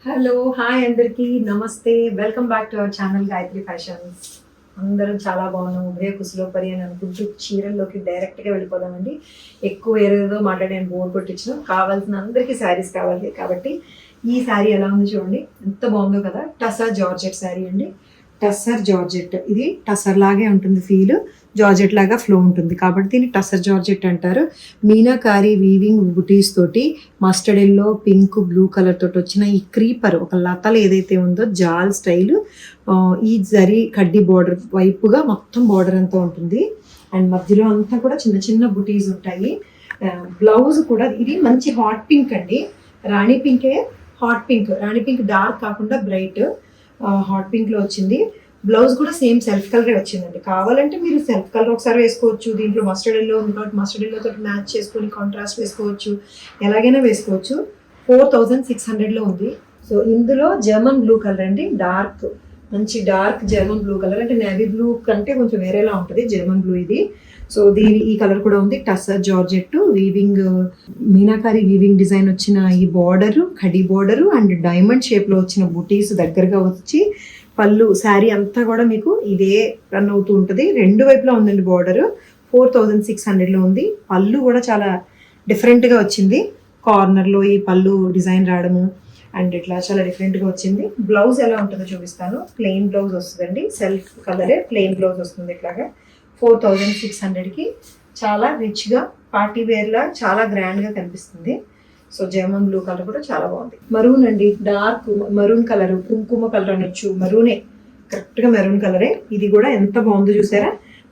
Hello hi అందరికీ నమస్తే welcome back to our channel Gayatri fashions. అందరం చాలా బాగున్నాం. ఉభయ కుశలోపరి అని అనుకుంటూ చీరల్లోకి డైరెక్ట్గా వెళ్ళిపోదామండి. ఎక్కువ ఏదో మాట్లాడి నేను బోర్ కొట్టించిన కావాల్సిన అందరికీ శారీస్ కావాలి కాబట్టి ఈ శారీ ఎలా ఉంది చూడండి, ఎంత బాగుందో కదా. టసర్ జార్జెట్ శారీ అండి. టసర్ జార్జెట్, ఇది టసర్ లాగే ఉంటుంది, ఫీల్ జార్జెట్ లాగా ఫ్లో ఉంటుంది కాబట్టి దీన్ని టసర్ జార్జెట్ అంటారు. మీనాకారి వీవింగ్ బుటీస్ తోటి mustard yellow, pink, blue colour తోటి వచ్చిన ఈ క్రీపర్ ఒక లతలు ఏదైతే ఉందో జాల్ స్టైల్, ఈ జరీ కడ్డీ బార్డర్ వైపుగా మొత్తం బార్డర్ అంతా ఉంటుంది అండ్ మధ్యలో అంతా కూడా చిన్న చిన్న బుటీస్ ఉంటాయి. బ్లౌజ్ కూడా ఇది మంచి హాట్ పింక్ అండి, రాణి పింకే హాట్ పింక్, రాణి పింక్ డార్క్ కాకుండా బ్రైట్ హాట్ పింక్ లో వచ్చింది. బ్లౌజ్ కూడా సేమ్ సెల్ఫ్ కలరే వచ్చిందండి. కావాలంటే మీరు సెల్ఫ్ కలర్ ఒకసారి వేసుకోవచ్చు, దీంట్లో మస్టర్డ్ ఎల్లో ఉంది కాబట్టి మస్టర్డ్ ఎల్లో తోటి మ్యాచ్ చేసుకొని కాంట్రాస్ట్ వేసుకోవచ్చు, ఎలాగైనా వేసుకోవచ్చు. 4600లో ఉంది. సో ఇందులో జర్మన్ బ్లూ కలర్ అండి, డార్క్ మంచి డార్క్ జర్మన్ బ్లూ కలర్, అంటే నేవీ బ్లూ కంటే కొంచెం వేరేలా ఉంటుంది జర్మన్ బ్లూ ఇది. సో ఈ కలర్ కూడా ఉంది. Tussar georgette weaving, meenakari weaving design వచ్చిన ఈ border, kadhi border and diamond shape లో వచ్చిన బుటీస్ దగ్గరగా వచ్చి పళ్ళు శారీ అంతా కూడా మీకు ఇదే రన్ అవుతూ ఉంటుంది. రెండు వైపులా ఉందండి బార్డర్. 4600లో ఉంది. పళ్ళు కూడా చాలా డిఫరెంట్గా వచ్చింది, కార్నర్లో ఈ పళ్ళు డిజైన్ రావడము అండ్ ఇట్లా చాలా డిఫరెంట్గా వచ్చింది. బ్లౌజ్ ఎలా ఉంటుందో చూపిస్తాను. ప్లెయిన్ బ్లౌజ్ వస్తుందండి, సెల్ఫ్ కలరే ప్లెయిన్ బ్లౌజ్ వస్తుంది ఇట్లాగా. 4600కి చాలా రిచ్గా పార్టీ వేర్లా చాలా గ్రాండ్గా కనిపిస్తుంది. సో జర్మన్ బ్లూ కలర్ కూడా చాలా బాగుంది. మరూన్ అండి, డార్క్ మరూన్ కలర్, కుంకుమ కలర్ అనొచ్చు, మరూనే, కరెక్ట్గా మెరూన్ కలరే. ఇది కూడా ఎంత బాగుందో చూసారా,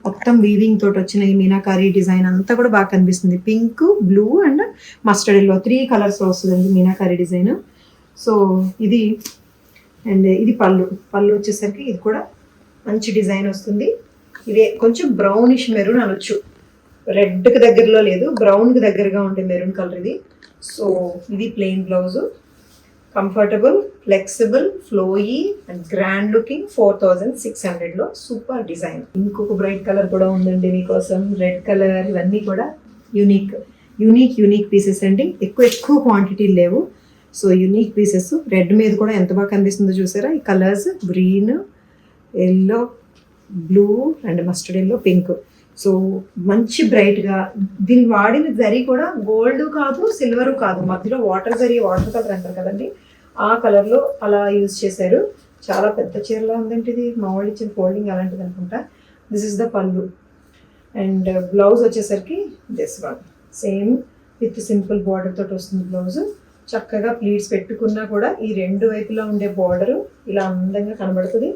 మొత్తం వీవింగ్ తోటి వచ్చిన ఈ మీనాకారి డిజైన్ అంతా కూడా బాగా కనిపిస్తుంది. Pink, blue and mustard yellow 3 colours వస్తుందండి మీనాకారి డిజైన్. సో ఇది అండ్ ఇది పళ్ళు వచ్చేసరికి ఇది కూడా మంచి డిజైన్ వస్తుంది. ఇదే కొంచెం బ్రౌనిష్ మెరూన్ అనొచ్చు, రెడ్కి దగ్గరలో లేదు, బ్రౌన్కి దగ్గరగా ఉండే మెరూన్ కలర్ ఇది. సో ఇది plain blouse, comfortable, flexible, flowy and grand looking. 4600లో సూపర్ డిజైన్. ఇంకొక బ్రైట్ కలర్ కూడా ఉందండి మీకోసం, రెడ్ కలర్. ఇవన్నీ కూడా యూనిక్ పీసెస్ అండి, ఎక్కువ క్వాంటిటీ లేవు. So unique pieces. రెడ్ మీద కూడా ఎంత బాగా కనిపిస్తుందో చూసారా, ఈ colours green, yellow, blue and mustard yellow, pink. So మంచి బ్రైట్గా, దీన్ని వాడిన జరీ కూడా గోల్డ్ కాదు సిల్వరు కాదు, మధ్యలో వాటర్ జరీ, వాటర్ కలర్ అంటారు కదండి, ఆ కలర్లో అలా యూజ్ చేశారు. చాలా పెద్ద చీరలో ఉందంటే ఇది, మా వాళ్ళు ఇచ్చిన ఫోల్డింగ్ అలాంటిది అనుకుంటా. దిస్ ఇస్ ద పళ్ళు అండ్ బ్లౌజ్ వచ్చేసరికి this one same with simple border తోటి వస్తుంది బ్లౌజ్. చక్కగా ప్లీట్స్ పెట్టుకున్నా కూడా ఈ రెండు వైపులా ఉండే బార్డరు ఇలా అందంగా కనబడుతుంది.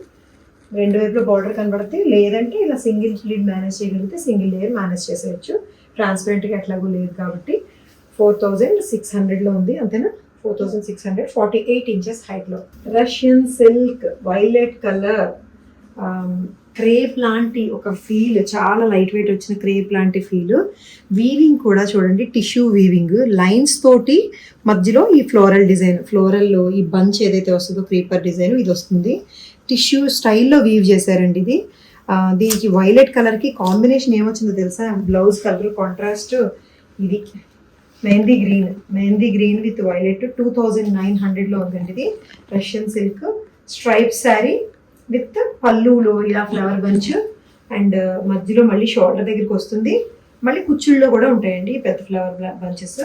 రెండు వైపులో బార్డర్ కనబడితే, లేదంటే ఇలా సింగిల్ ప్లీట్ మేనేజ్ చేయగలిగితే సింగిల్ లేయర్ మేనేజ్ చేసేయచ్చు. ట్రాన్స్పరెంట్గా ఎట్లాగో లేదు కాబట్టి 4600లో ఉంది, అంతేనా. 4600, 48 ఇంచెస్ హైట్లో. Russian silk violet colour, crepe లాంటి ఒక ఫీల్, చాలా లైట్ వెయిట్ వచ్చిన క్రేప్ లాంటి ఫీల్. వీవింగ్ కూడా చూడండి, టిష్యూ వీవింగ్ లైన్స్ తోటి మధ్యలో ఈ ఫ్లోరల్ డిజైన్, ఫ్లోరల్ ఈ బంచ్ ఏదైతే వస్తుందో క్రీపర్ డిజైన్ ఇది వస్తుంది. టిష్యూ స్టైల్లో వీవ్ చేశారండి ఇది. దీనికి వైలెట్ కలర్కి కాంబినేషన్ ఏమొచ్చిందో తెలుసా, బ్లౌజ్ కలర్ కాంట్రాస్ట్ ఇది మెహందీ గ్రీన్ విత్ వైలెట్. 2900లో ఉందండి ఇది. Russian silk stripe sari with పళ్ళులో ఇలా ఫ్లవర్ బంచ్ అండ్ మధ్యలో మళ్ళీ షోల్డర్ దగ్గరికి వస్తుంది, మళ్ళీ కుచ్చుల్లో కూడా ఉంటాయండి పెద్ద ఫ్లవర్ బంచెస్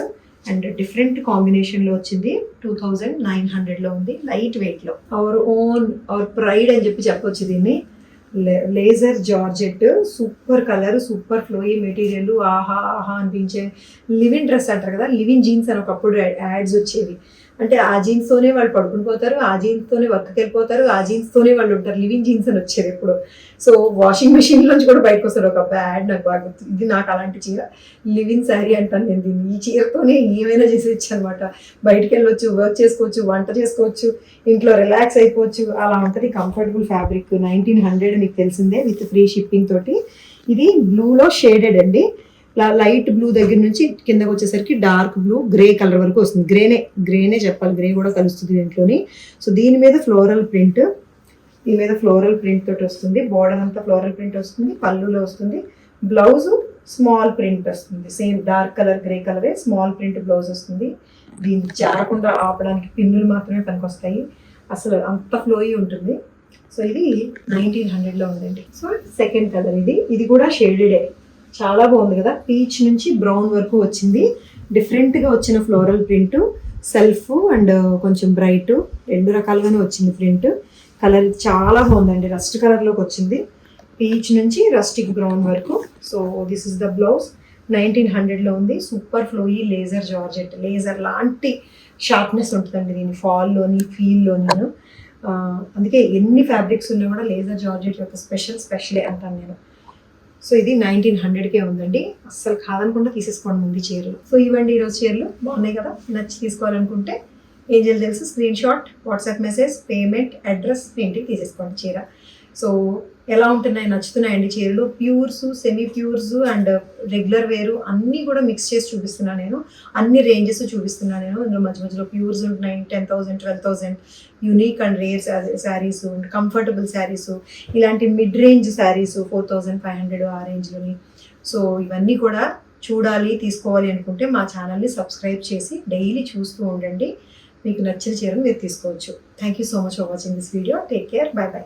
అండ్ డిఫరెంట్ కాంబినేషన్లో వచ్చింది. 2900లో ఉంది, లైట్ వెయిట్లో. అవర్ ప్రైడ్ అని చెప్పొచ్చు దీన్ని. Laser georgette, super colour, super flowy material, ఆహా అనిపించే లివిన్ డ్రెస్ అంటారు కదా, లివిన్ జీన్స్ అని ఒకప్పుడు యాడ్స్ వచ్చేవి. అంటే ఆ జీన్స్తోనే వాళ్ళు పడుకుని పోతారు, ఆ జీన్స్తోనే వర్క్కి వెళ్ళిపోతారు, ఆ జీన్స్తోనే వాళ్ళు ఉంటారు, లివింగ్ జీన్స్ అని వచ్చేది ఇప్పుడు. సో వాషింగ్ మెషిన్ నుంచి కూడా బయటకు వస్తారు ఒక యాడ్, నాకు బాగా గుర్తు. ఇది నాకు అలాంటి చీర, లివింగ్ శారీ అంటాను నేను దీన్ని. ఈ చీరతోనే ఏమైనా చేసేయచ్చు అనమాట. బయటికి వెళ్ళొచ్చు, వర్క్ చేసుకోవచ్చు, వంట చేసుకోవచ్చు, ఇంట్లో రిలాక్స్ అయిపోవచ్చు, అలా ఉంటుంది. Comfortable fabric. 1900 మీకు తెలిసిందే, విత్ ఫ్రీ షిప్పింగ్ తోటి. ఇది బ్లూలో షేడెడ్ అండి, లైట్ బ్లూ దగ్గర నుంచి కిందకి వచ్చేసరికి డార్క్ బ్లూ, గ్రే కలర్ వరకు వస్తుంది. గ్రేనే చెప్పాలి, గ్రే కూడా కలుస్తుంది దీంట్లోని. సో దీని మీద ఫ్లోరల్ ప్రింట్, తోటి వస్తుంది. బార్డర్ అంతా ఫ్లోరల్ ప్రింట్ వస్తుంది, పళ్ళులో వస్తుంది. బ్లౌజ్ స్మాల్ ప్రింట్ వస్తుంది, సేమ్ డార్క్ కలర్ గ్రే కలరే స్మాల్ ప్రింట్ బ్లౌజ్ వస్తుంది. దీన్ని జారకుండా ఆపడానికి పిన్నులు మాత్రమే పనికొస్తాయి. అసలు అంత ఫ్లోయి ఉంటుంది. సో ఇది 1900లో ఉందండి. సో సెకండ్ కలర్ ఇది కూడా షేడెడే, చాలా బాగుంది కదా. పీచ్ నుంచి బ్రౌన్ వరకు వచ్చింది. డిఫరెంట్గా వచ్చిన ఫ్లోరల్ ప్రింట్, సెల్ఫ్ అండ్ కొంచెం బ్రైట్, రెండు రకాలుగానే వచ్చింది ప్రింట్. కలర్ చాలా బాగుందండి, రస్ట్ కలర్లోకి వచ్చింది. పీచ్ నుంచి రస్టిక్ బ్రౌన్ వరకు. So this is the blouse. 1900లో ఉంది. Super flowy laser georgette, laser లాంటి షార్ప్నెస్ ఉంటుందండి దీని ఫాల్లోని ఫీల్లోని. అందుకే ఎన్ని ఫ్యాబ్రిక్స్ ఉన్నా కూడా లేజర్ జార్జెట్ యొక్క స్పెషలే అంటాను నేను. సో ఇది 1900కే ఉందండి. అస్సలు కాదనకుండా తీసేసుకోండి ముందు చీరలు. సో ఇవ్వండి ఈరోజు చీరలు, బాగున్నాయి కదా. నచ్చి తీసుకోవాలనుకుంటే ఏంజల్ తెలుసు, screen shot, WhatsApp message, payment, address, ఇంటికి తీసేసుకోండి చీర. సో ఎలా ఉంటున్నాయి, నచ్చుతున్నాయండి చీరలు. Pures, semi pures and regular వేరు అన్నీ కూడా మిక్స్ చేసి చూపిస్తున్నాను నేను. అన్ని రేంజెస్ చూపిస్తున్నాను నేను. ఇందులో మధ్య మధ్యలో ప్యూర్స్ ఉంటున్నాయి, 10,000, 12,000, unique and rare saris, comfortable saris, ఇలాంటి మిడ్ రేంజ్ శారీస్ 4,500 ఆ రేంజ్లోని. సో ఇవన్నీ కూడా చూడాలి, తీసుకోవాలి అనుకుంటే మా ఛానల్ని సబ్స్క్రైబ్ చేసి డైలీ చూస్తూ ఉండండి. మీకు నచ్చిన చీరను మీరు తీసుకోవచ్చు. Thank you so much for watching this video. Take care, by by.